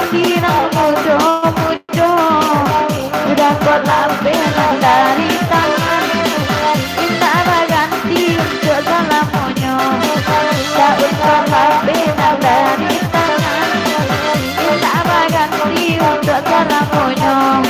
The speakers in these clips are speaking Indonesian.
ganti nang mudo-mudo, udah kok lambenan dari tangan. Minta ganti untuk salamonyo, daun kok lambenan dari tangan. Minta ganti untuk salamonyo.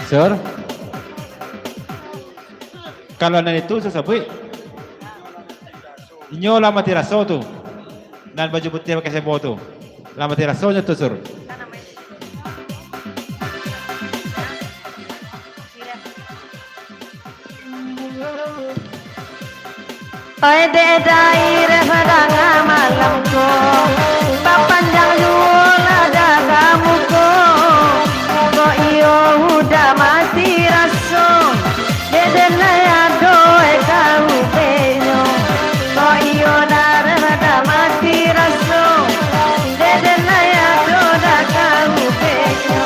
Sir, kalau anda itu sesabi, inyo lama tiraso tu, dan baju putih pakai sebo tu, lama tirasonya tu sur. Oi de daire padanga malamku, papanjang jula jaga muko, ko iyo udah mati raso, dede laya doe kau penyo, ko iyo dare udah mati raso, dede laya doe kau penyo.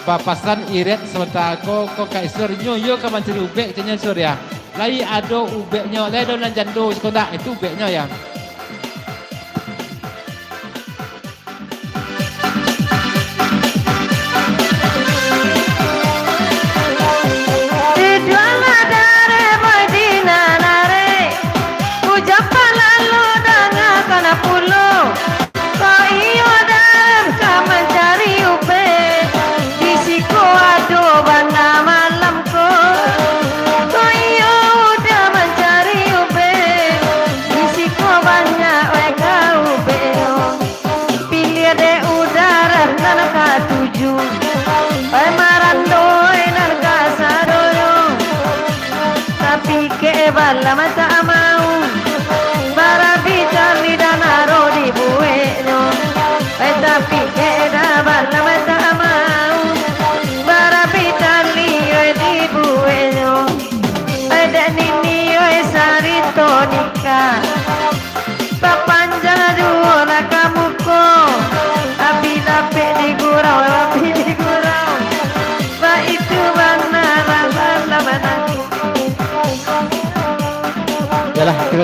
Papasan iret sementara ko kay sur nyo ka man siri ubek kanya sur ya. Lai ado ubeknya, lai do jando sekolah itu ubeknya ya. Mencari ube, risiko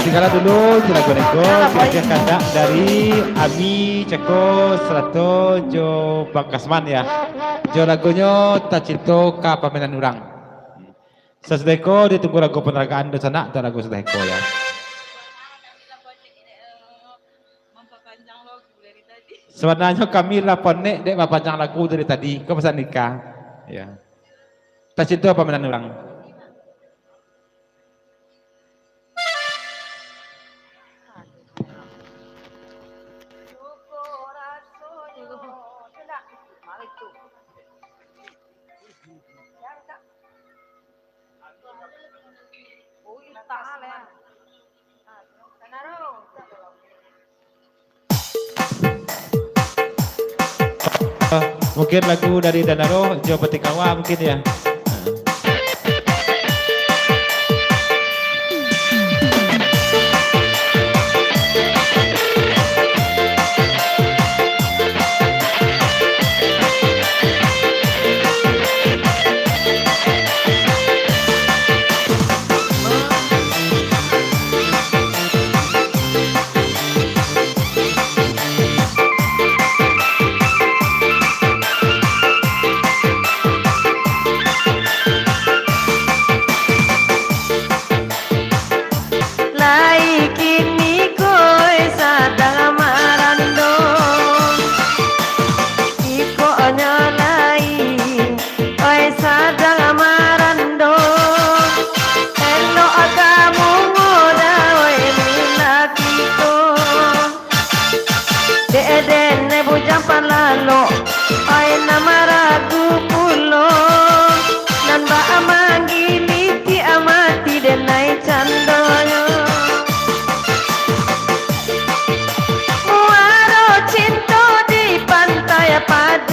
tinggal dulu lagu nego kira kata dari Ami Ceko Serato Jo Bangkasman ya. Jo lagunya tak cinta ka pamenan orang. Sesdeko ditunggu lagu penergaan di sana atau lagu sedeko ya. Sebenarnya kami laponek dek panjang lagu dari tadi ke pesan nikah. Ya. Tak cinta pamenan orang. Mungkin lagu dari Danaro, Jo Petikawa mungkin ya. Palalo ay namaragu pulo nan ba amangiliti amati denai candoyo muaro cinta di pantai Padang.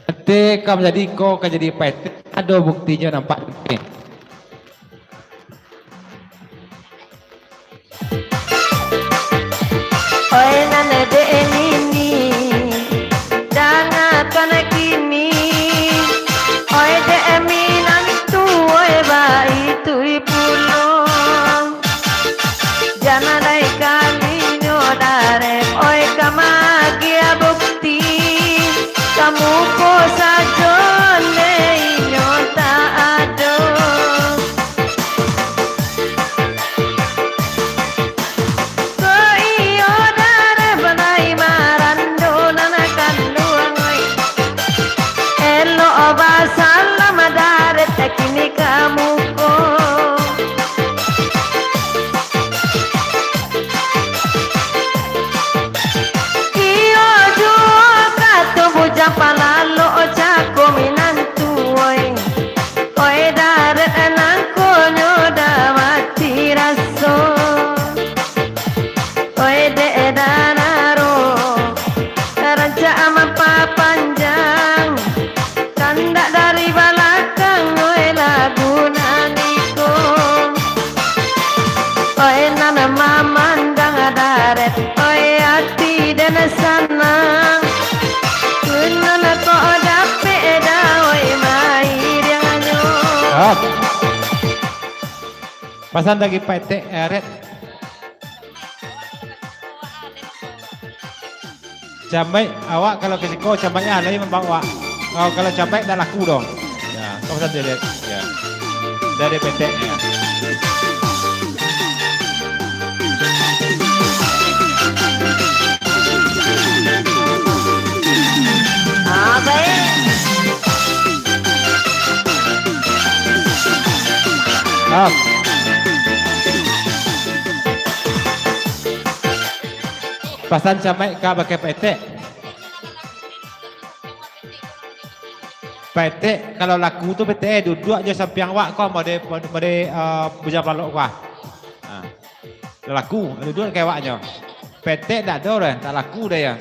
Nanti kamu jadi kok jadi pet ada buktinya nampak nih. Oi nana de nini dana kana kini oi de minan tu oi bai tu pulo jana dai kami no dare oi kamagia bukti kamu ko sajo nei nyota ado kini kamu ko iyo juga tu buja palalo jako minantu oi oi dare anangku nyoda mati raso oi de danaro raja ama panjang kandak dari balakang lagunaniko oi nana mamandang adaret oi hati dan senang kunana ko dape da oi mai dianyo Pasan lagi pete eret jambai awak kalau ke siko jambai alai membawa kalau jambai dah laku dong ya kau pesan dia ya dari PT ya. Pasan sampai ka pakai PT. PT kalau laku tu PT duduk aja sampiang wak kau mau de bujang balok wah. Laku duduk kayak waknya. PT tak ada dah, tak laku dah ya.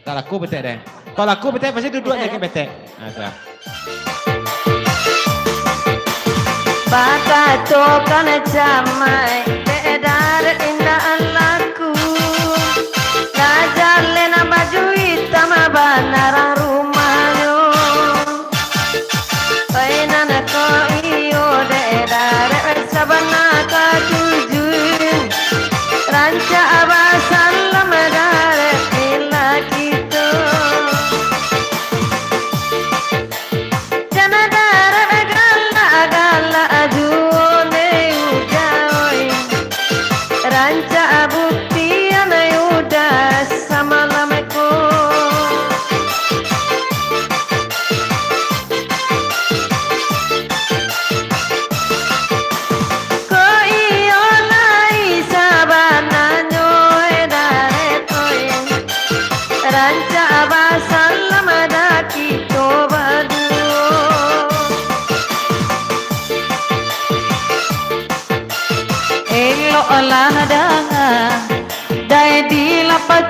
Tak laku PT dah. Kalau laku PT pasti duduk aja kayak PT. Nah, Baka to kana jamai bedar indah laku Lajar lena baju hitam banarang rumah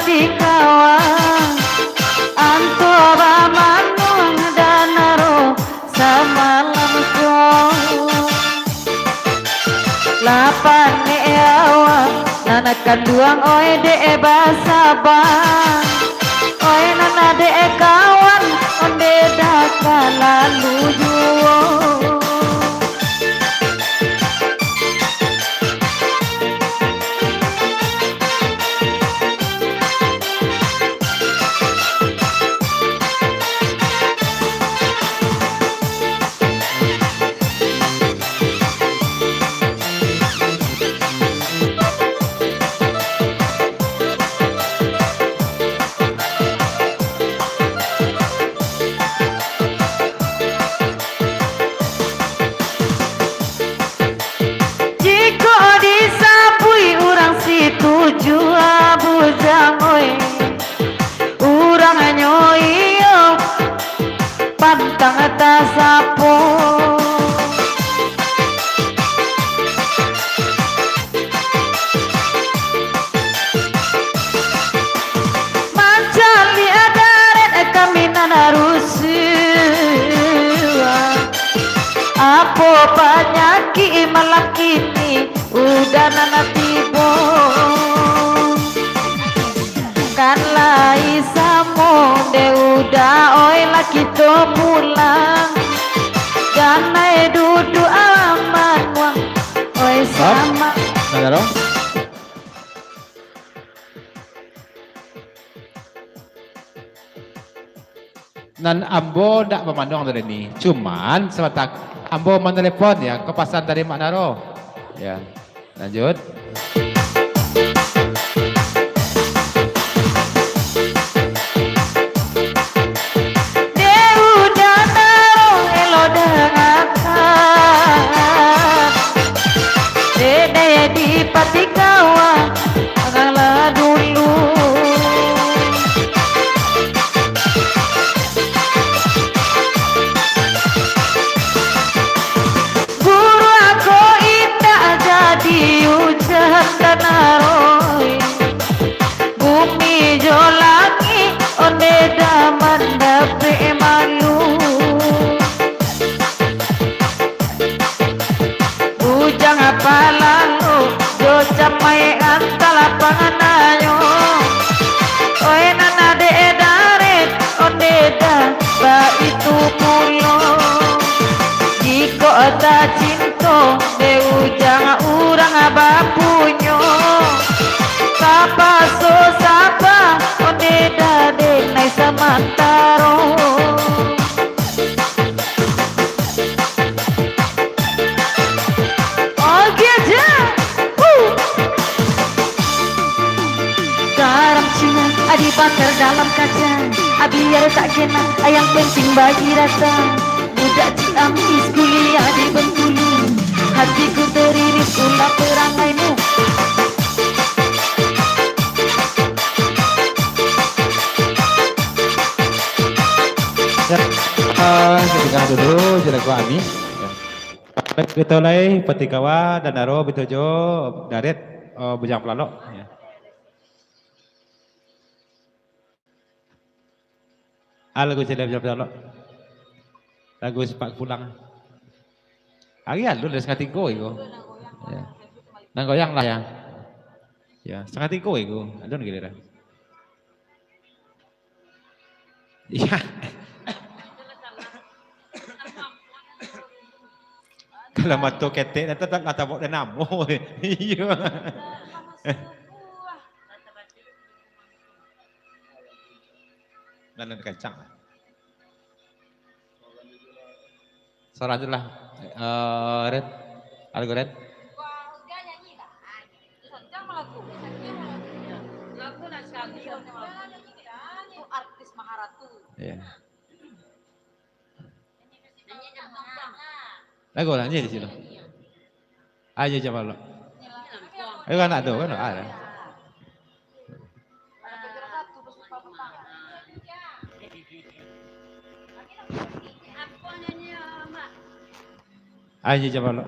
patikawa anto bamanung danaro samalam ko lapan ne awa nana kanduang oi de basabang oi nana de kawan onde daka lalu juo pantang atas sapo mancali adaret kami nanarusua apa penyakit malam kini udah nanatibo kan lai samo de udah oi laki to pulang dan naik duduk aman wang oi sama Nagaro? Nan ambo ndak memandang dari ini, cuman sebatak ambo menelepon ya ke pasar dari Mak Naro. Ya, lanjut. Patikawa ngalah dulu guru aku indah jadi ujian tanaroi bumi jolangi onde daman dape malu bujang apa lalu camai antala panganayo oi nana de daret onde da ba itu pulo jiko ada cinto de ujang urang bapunyo sapa so sapa onde da de nai samantaro dibakar dalam kaca biar tak kena yang penting bagi rasa budak Ciamis kuliah di Bengkulu hatiku teriris ulah perangaimu ketika dulu sudah gua Ami kita mulai Patikawa dan Naro Bitojo Daret Bujang Pelalo ya. Lagu saya jawab lagu sepak pulang. Agian lu udah setengah tiga itu. Ya. Nang goyang lah ya. Ya setengah tiga itu. Adon gila. Iya. Kalau matu ketek nanti tak kata bawa namo. Iya. Dan kencang. Suara aja lah. Red. Ada Red. Dia nyanyi dah. Kencang lagu. Lagu nasional. Itu artis Maharatu. Iya. Nyanyi Lagu nyanyi di sini. Ayo coba lo. Ayo kan ada kan ada. Ayo coba lo.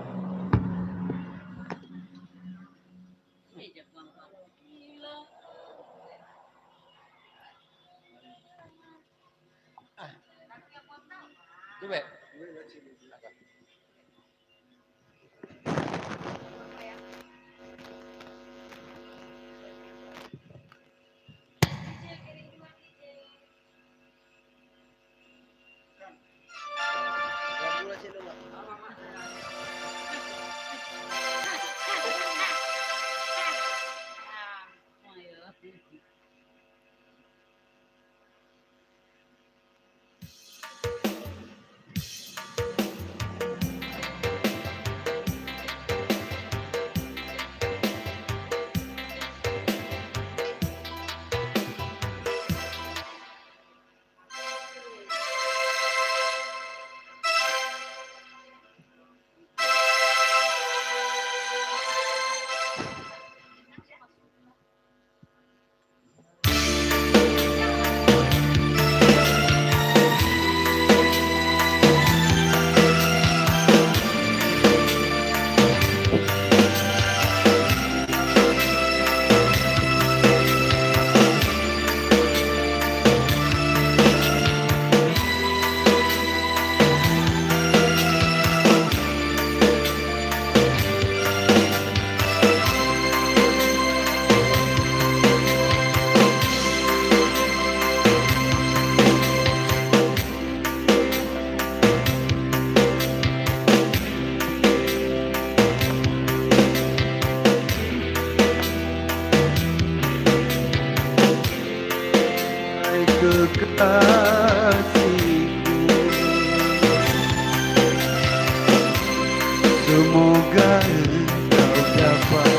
Semoga engkau dapat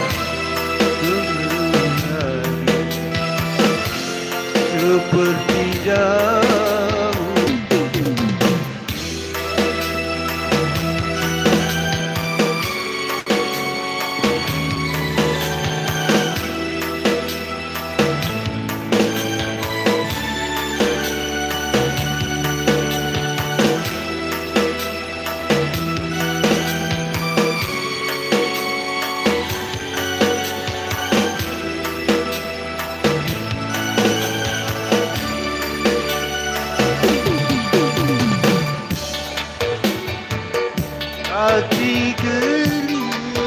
kembali seperti dahulu. Hati gelisah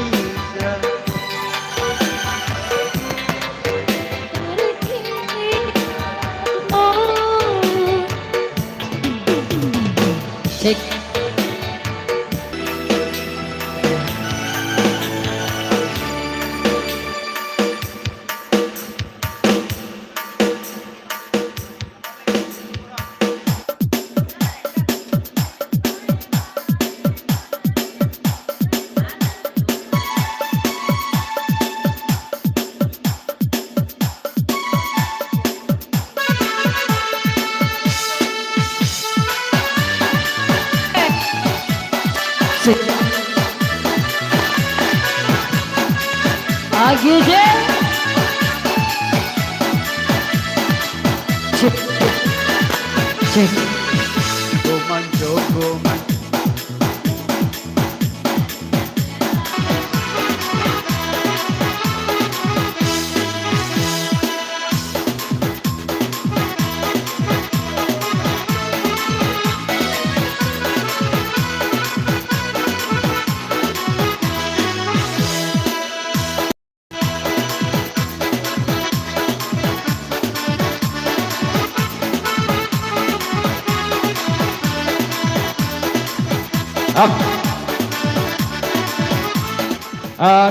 Cek. Cek. Lagi deh. Cek. Cek. Jogoman, jogoman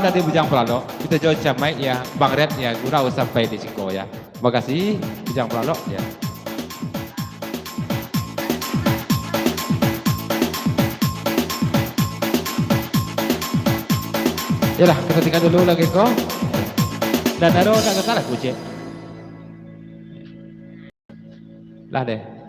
Nanti Bujang Pelalo, kita jauh camai ya, Bang Red ya, gurau sampai di Siko ya. Terima kasih Bujang Pelalo ya. Yalah, kita tinggal dulu lagi kok. Dan naruh nak kalah kucing. Lah deh.